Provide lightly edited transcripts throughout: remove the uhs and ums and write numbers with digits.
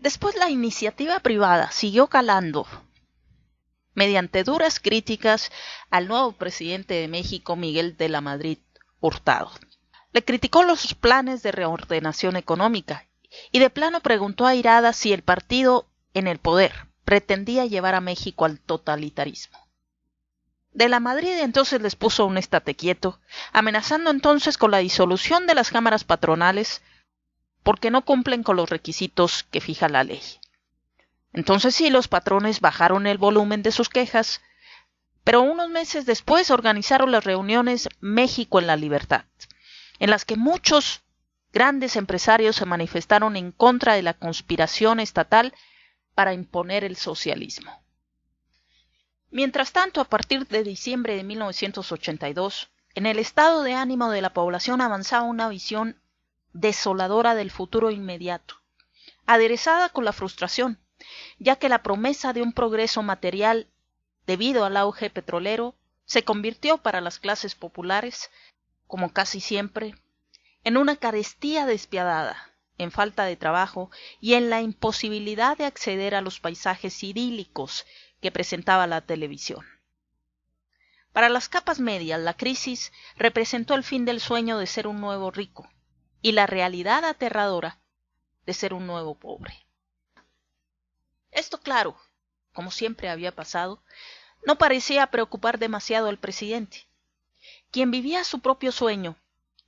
Después la iniciativa privada siguió calando mediante duras críticas al nuevo presidente de México, Miguel de la Madrid Hurtado. Le criticó los planes de reordenación económica y de plano preguntó airada si el partido en el poder pretendía llevar a México al totalitarismo. De la Madrid entonces les puso un estate quieto, amenazando entonces con la disolución de las cámaras patronales porque no cumplen con los requisitos que fija la ley. Entonces sí, los patrones bajaron el volumen de sus quejas, pero unos meses después organizaron las reuniones México en la Libertad, en las que muchos grandes empresarios se manifestaron en contra de la conspiración estatal para imponer el socialismo. Mientras tanto, a partir de diciembre de 1982, en el estado de ánimo de la población avanzaba una visión desoladora del futuro inmediato, aderezada con la frustración, ya que la promesa de un progreso material debido al auge petrolero se convirtió para las clases populares, como casi siempre, en una carestía despiadada, en falta de trabajo y en la imposibilidad de acceder a los paisajes idílicos que presentaba la televisión. Para las capas medias, la crisis representó el fin del sueño de ser un nuevo rico y la realidad aterradora de ser un nuevo pobre. Esto, claro, como siempre había pasado, no parecía preocupar demasiado al presidente, quien vivía su propio sueño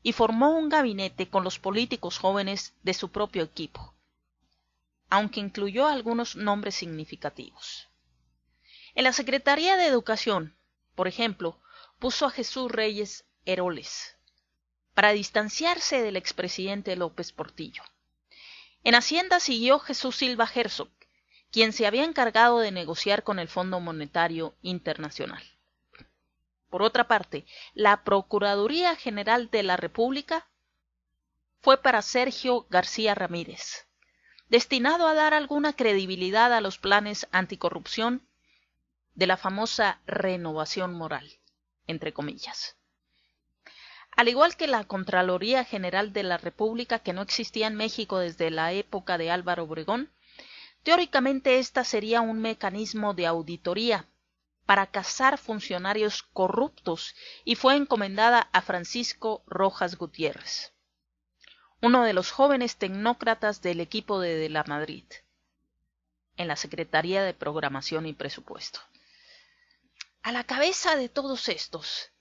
y formó un gabinete con los políticos jóvenes de su propio equipo, aunque incluyó algunos nombres significativos. En la Secretaría de Educación, por ejemplo, puso a Jesús Reyes Heroles, para distanciarse del expresidente López Portillo. En Hacienda siguió Jesús Silva Herzog, quien se había encargado de negociar con el Fondo Monetario Internacional. Por otra parte, la Procuraduría General de la República fue para Sergio García Ramírez, destinado a dar alguna credibilidad a los planes anticorrupción de la famosa renovación moral, entre comillas. Al igual que la Contraloría General de la República, que no existía en México desde la época de Álvaro Obregón, teóricamente esta sería un mecanismo de auditoría para cazar funcionarios corruptos y fue encomendada a Francisco Rojas Gutiérrez, uno de los jóvenes tecnócratas del equipo de la Madrid, en la Secretaría de Programación y Presupuesto. A la cabeza de todos estos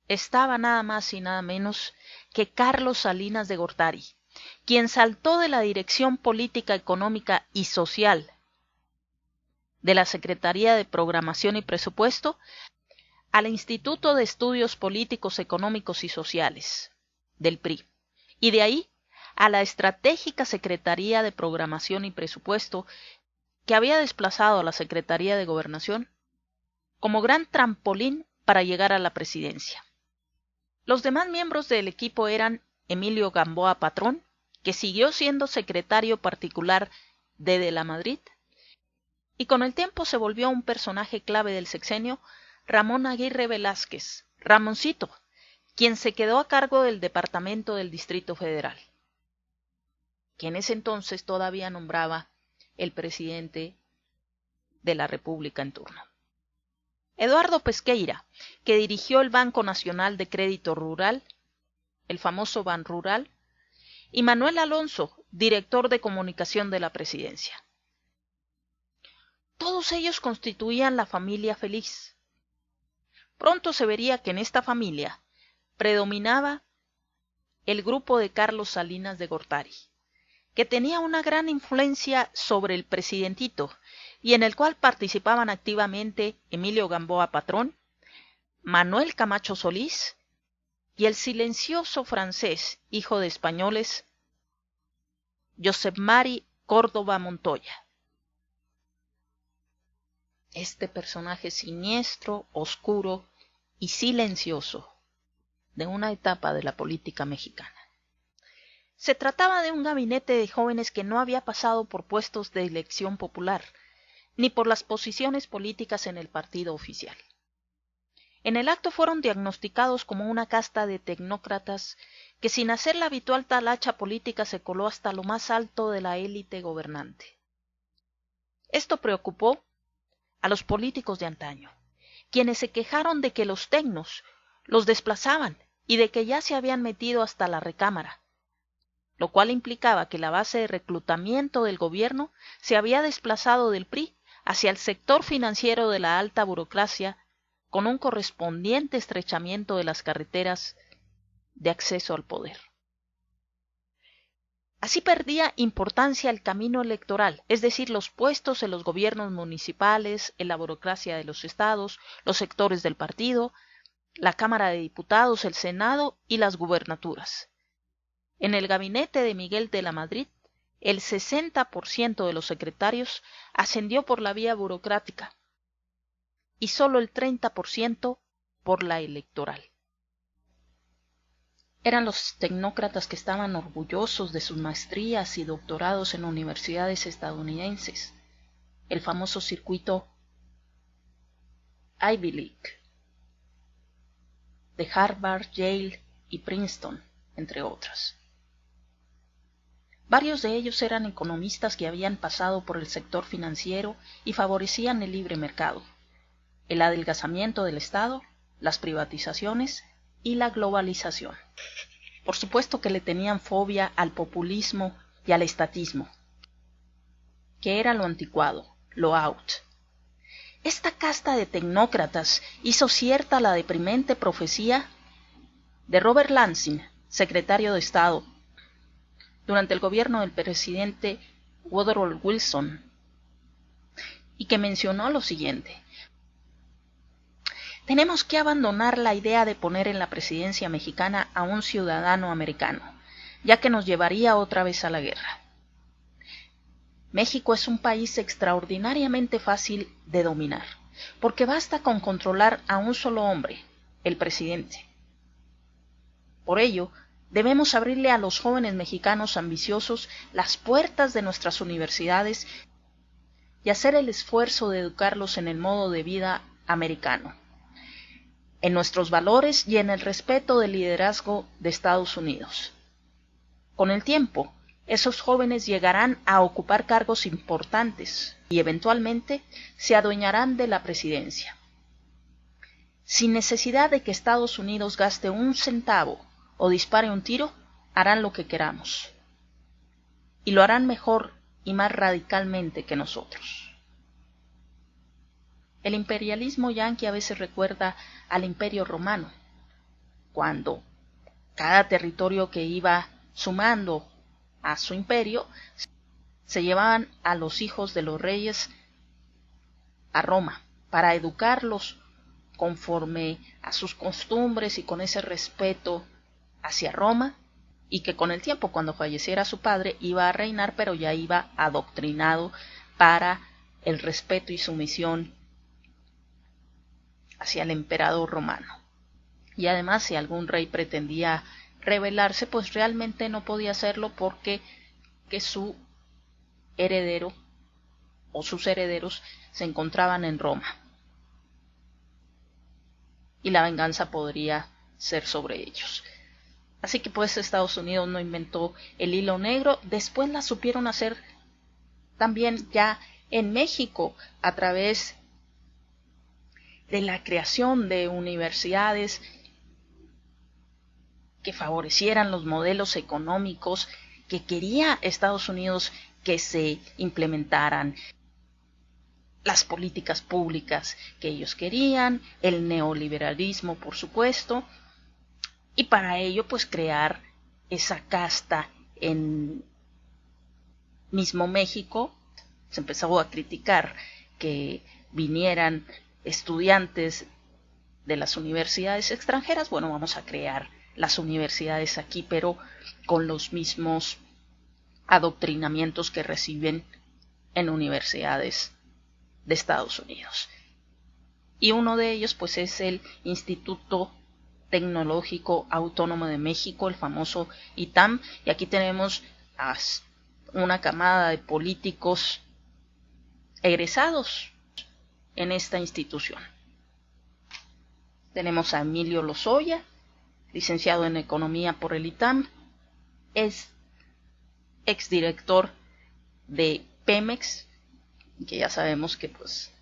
estaba nada más y nada menos que Carlos Salinas de Gortari, quien saltó de la Dirección Política, Económica y Social de la Secretaría de Programación y Presupuesto al Instituto de Estudios Políticos, Económicos y Sociales del PRI, y de ahí a la estratégica Secretaría de Programación y Presupuesto que había desplazado a la Secretaría de Gobernación como gran trampolín para llegar a la presidencia. Los demás miembros del equipo eran Emilio Gamboa Patrón, que siguió siendo secretario particular de la Madrid, y con el tiempo se volvió un personaje clave del sexenio, Ramón Aguirre Velázquez, Ramoncito, quien se quedó a cargo del departamento del Distrito Federal, que en ese entonces todavía nombraba el presidente de la República en turno. Eduardo Pesqueira, que dirigió el Banco Nacional de Crédito Rural, el famoso Banrural, y Manuel Alonso, director de comunicación de la presidencia. Todos ellos constituían la familia feliz. Pronto se vería que en esta familia predominaba el grupo de Carlos Salinas de Gortari, que tenía una gran influencia sobre el presidentito y en el cual participaban activamente Emilio Gamboa Patrón, Manuel Camacho Solís y el silencioso francés, hijo de españoles, Josep Mari Córdoba Montoya. Este personaje siniestro, oscuro y silencioso de una etapa de la política mexicana. Se trataba de un gabinete de jóvenes que no había pasado por puestos de elección popular, ni por las posiciones políticas en el partido oficial. En el acto fueron diagnosticados como una casta de tecnócratas que sin hacer la habitual talacha política se coló hasta lo más alto de la élite gobernante. Esto preocupó a los políticos de antaño, quienes se quejaron de que los tecnos los desplazaban y de que ya se habían metido hasta la recámara, lo cual implicaba que la base de reclutamiento del gobierno se había desplazado del PRI hacia el sector financiero de la alta burocracia, con un correspondiente estrechamiento de las carreteras de acceso al poder. Así perdía importancia el camino electoral, es decir, los puestos en los gobiernos municipales, en la burocracia de los estados, los sectores del partido, la Cámara de Diputados, el Senado y las gubernaturas. En el gabinete de Miguel de la Madrid, el 60% de los secretarios ascendió por la vía burocrática y solo el 30% por la electoral. Eran los tecnócratas que estaban orgullosos de sus maestrías y doctorados en universidades estadounidenses, el famoso circuito Ivy League, de Harvard, Yale y Princeton, entre otras. Varios de ellos eran economistas que habían pasado por el sector financiero y favorecían el libre mercado, el adelgazamiento del Estado, las privatizaciones y la globalización. Por supuesto que le tenían fobia al populismo y al estatismo, que era lo anticuado, lo out. Esta casta de tecnócratas hizo cierta la deprimente profecía de Robert Lansing, secretario de Estado, durante el gobierno del presidente Woodrow Wilson, y que mencionó lo siguiente: tenemos que abandonar la idea de poner en la presidencia mexicana a un ciudadano americano, ya que nos llevaría otra vez a la guerra. México es un país extraordinariamente fácil de dominar, porque basta con controlar a un solo hombre, el presidente. Por ello, debemos abrirle a los jóvenes mexicanos ambiciosos las puertas de nuestras universidades y hacer el esfuerzo de educarlos en el modo de vida americano, en nuestros valores y en el respeto del liderazgo de Estados Unidos. Con el tiempo, esos jóvenes llegarán a ocupar cargos importantes y eventualmente se adueñarán de la presidencia. Sin necesidad de que Estados Unidos gaste un centavo o dispare un tiro, harán lo que queramos. Y lo harán mejor y más radicalmente que nosotros. El imperialismo yanqui a veces recuerda al Imperio Romano, cuando cada territorio que iba sumando a su imperio se llevaban a los hijos de los reyes a Roma para educarlos conforme a sus costumbres y con ese respeto hacia Roma, y que con el tiempo, cuando falleciera su padre, iba a reinar, pero ya iba adoctrinado para el respeto y sumisión hacia el emperador romano. Y además, si algún rey pretendía rebelarse, pues realmente no podía hacerlo porque su heredero o sus herederos se encontraban en Roma y la venganza podría ser sobre ellos. Así que pues Estados Unidos no inventó el hilo negro. Después la supieron hacer también ya en México a través de la creación de universidades que favorecieran los modelos económicos que quería Estados Unidos que se implementaran, las políticas públicas que ellos querían, el neoliberalismo, por supuesto, y para ello pues crear esa casta en mismo México. Se empezó a criticar que vinieran estudiantes de las universidades extranjeras. Bueno, vamos a crear las universidades aquí, pero con los mismos adoctrinamientos que reciben en universidades de Estados Unidos. Y uno de ellos pues es el Instituto Tecnológico Autónomo de México, el famoso ITAM, y aquí tenemos a una camada de políticos egresados en esta institución. Tenemos a Emilio Lozoya, licenciado en Economía por el ITAM, es exdirector de Pemex que ya sabemos que pues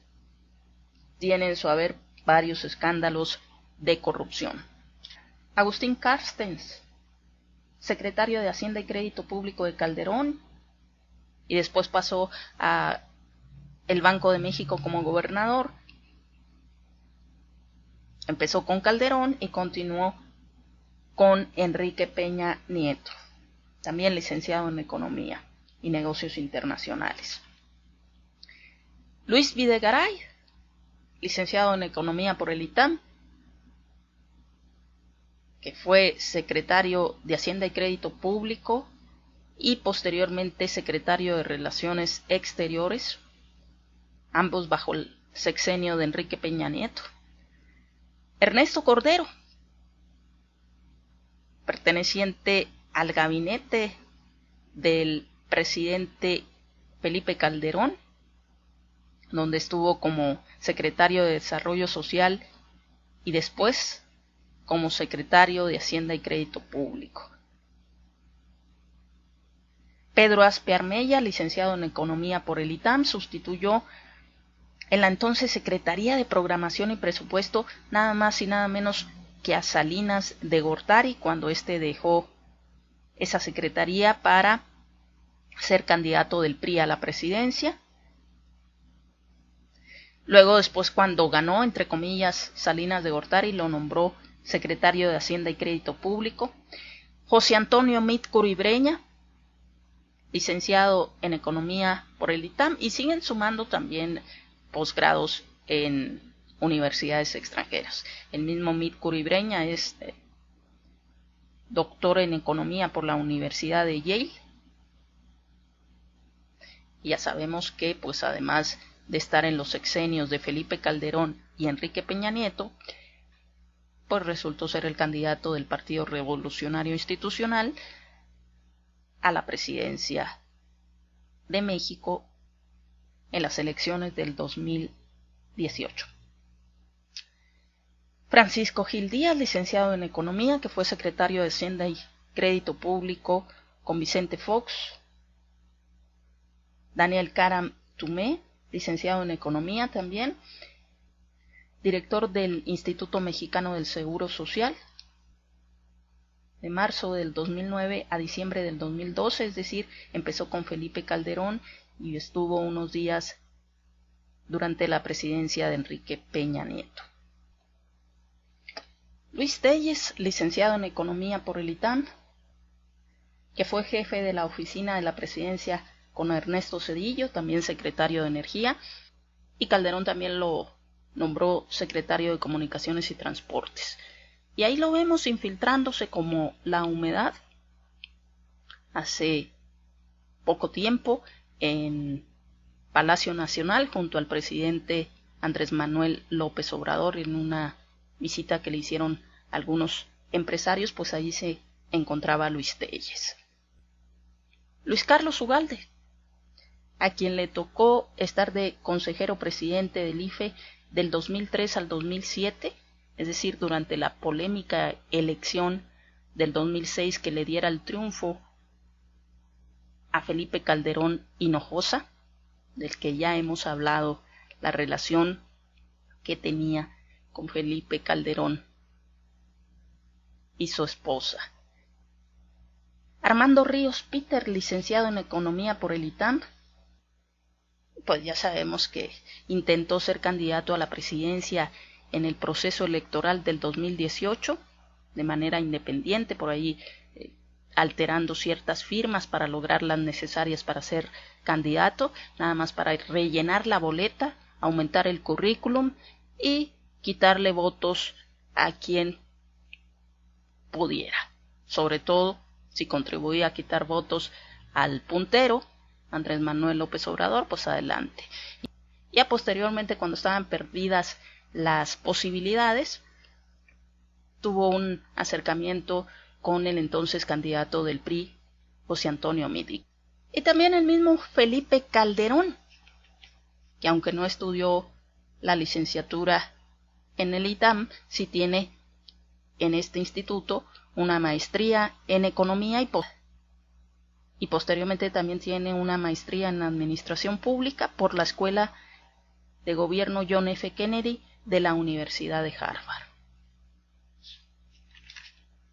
tiene en su haber varios escándalos de corrupción. Agustín Carstens, secretario de Hacienda y Crédito Público de Calderón, y después pasó a el Banco de México como gobernador. Empezó con Calderón y continuó con Enrique Peña Nieto, también licenciado en Economía y Negocios Internacionales. Luis Videgaray, licenciado en Economía por el ITAM, que fue secretario de Hacienda y Crédito Público y posteriormente secretario de Relaciones Exteriores, ambos bajo el sexenio de Enrique Peña Nieto. Ernesto Cordero, perteneciente al gabinete del presidente Felipe Calderón, donde estuvo como secretario de Desarrollo Social y después como secretario de Hacienda y Crédito Público. Pedro Aspe Armella, licenciado en Economía por el ITAM, sustituyó en la entonces Secretaría de Programación y Presupuesto nada más y nada menos que a Salinas de Gortari, cuando éste dejó esa secretaría para ser candidato del PRI a la presidencia. Luego, después, cuando ganó, entre comillas, Salinas de Gortari, lo nombró secretario de Hacienda y Crédito Público. José Antonio Mit Curibreña, licenciado en Economía por el ITAM, y siguen sumando también posgrados en universidades extranjeras. El mismo Mit Curibreña es doctor en Economía por la Universidad de Yale. Y ya sabemos que, pues además de estar en los sexenios de Felipe Calderón y Enrique Peña Nieto, pues resultó ser el candidato del Partido Revolucionario Institucional a la presidencia de México en las elecciones del 2018. Francisco Gil Díaz, licenciado en Economía, que fue secretario de Hacienda y Crédito Público con Vicente Fox. Daniel Caram Tumé, licenciado en Economía también, director del Instituto Mexicano del Seguro Social, de marzo del 2009 a diciembre del 2012, es decir, empezó con Felipe Calderón y estuvo unos días durante la presidencia de Enrique Peña Nieto. Luis Telles, licenciado en Economía por el ITAM, que fue jefe de la oficina de la presidencia con Ernesto Zedillo, también secretario de Energía, y Calderón también lo nombró secretario de Comunicaciones y Transportes. Y ahí lo vemos infiltrándose como la humedad hace poco tiempo en Palacio Nacional junto al presidente Andrés Manuel López Obrador en una visita que le hicieron algunos empresarios, pues allí se encontraba Luis Telles. Luis Carlos Ugalde, a quien le tocó estar de consejero presidente del IFE del 2003 al 2007, es decir, durante la polémica elección del 2006 que le diera el triunfo a Felipe Calderón Hinojosa, del que ya hemos hablado, la relación que tenía con Felipe Calderón y su esposa. Armando Ríos Peter, licenciado en Economía por el ITAM, pues ya sabemos que intentó ser candidato a la presidencia en el proceso electoral del 2018 de manera independiente, por ahí alterando ciertas firmas para lograr las necesarias para ser candidato, nada más para rellenar la boleta, aumentar el currículum y quitarle votos a quien pudiera, sobre todo si contribuía a quitar votos al puntero, Andrés Manuel López Obrador, pues adelante. Ya posteriormente, cuando estaban perdidas las posibilidades, tuvo un acercamiento con el entonces candidato del PRI, José Antonio Meade. Y también el mismo Felipe Calderón, que aunque no estudió la licenciatura en el ITAM, sí tiene en este instituto una maestría en Economía y posteriormente también tiene una maestría en Administración Pública por la Escuela de Gobierno John F. Kennedy de la Universidad de Harvard.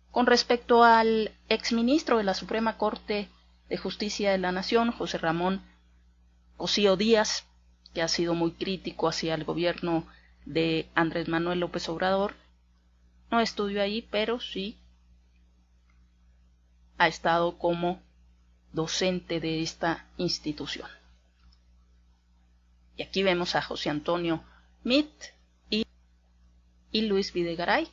Con respecto al exministro de la Suprema Corte de Justicia de la Nación, José Ramón Cosío Díaz, que ha sido muy crítico hacia el gobierno de Andrés Manuel López Obrador, no estudió ahí, pero sí ha estado como docente de esta institución. Y aquí vemos a José Antonio Meade y Luis Videgaray,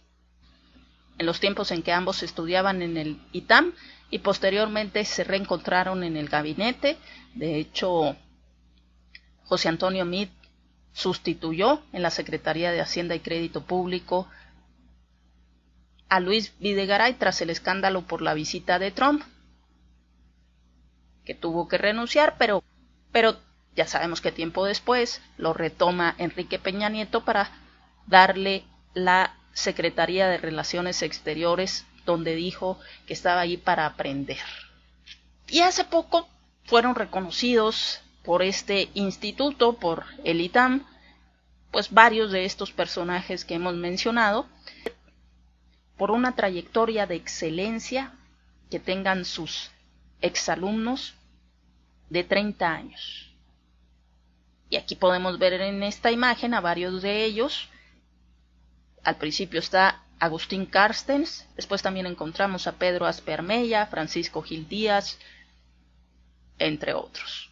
en los tiempos en que ambos estudiaban en el ITAM y posteriormente se reencontraron en el gabinete. De hecho, José Antonio Meade sustituyó en la Secretaría de Hacienda y Crédito Público a Luis Videgaray tras el escándalo por la visita de Trump, que tuvo que renunciar, pero ya sabemos que tiempo después lo retoma Enrique Peña Nieto para darle la Secretaría de Relaciones Exteriores, donde dijo que estaba ahí para aprender. Y hace poco fueron reconocidos por este instituto, por el ITAM, pues varios de estos personajes que hemos mencionado, por una trayectoria de excelencia que tengan sus exalumnos de 30 años. Y aquí podemos ver en esta imagen a varios de ellos. Al principio está Agustín Carstens, después también encontramos a Pedro Aspe Armella, Francisco Gil Díaz, entre otros.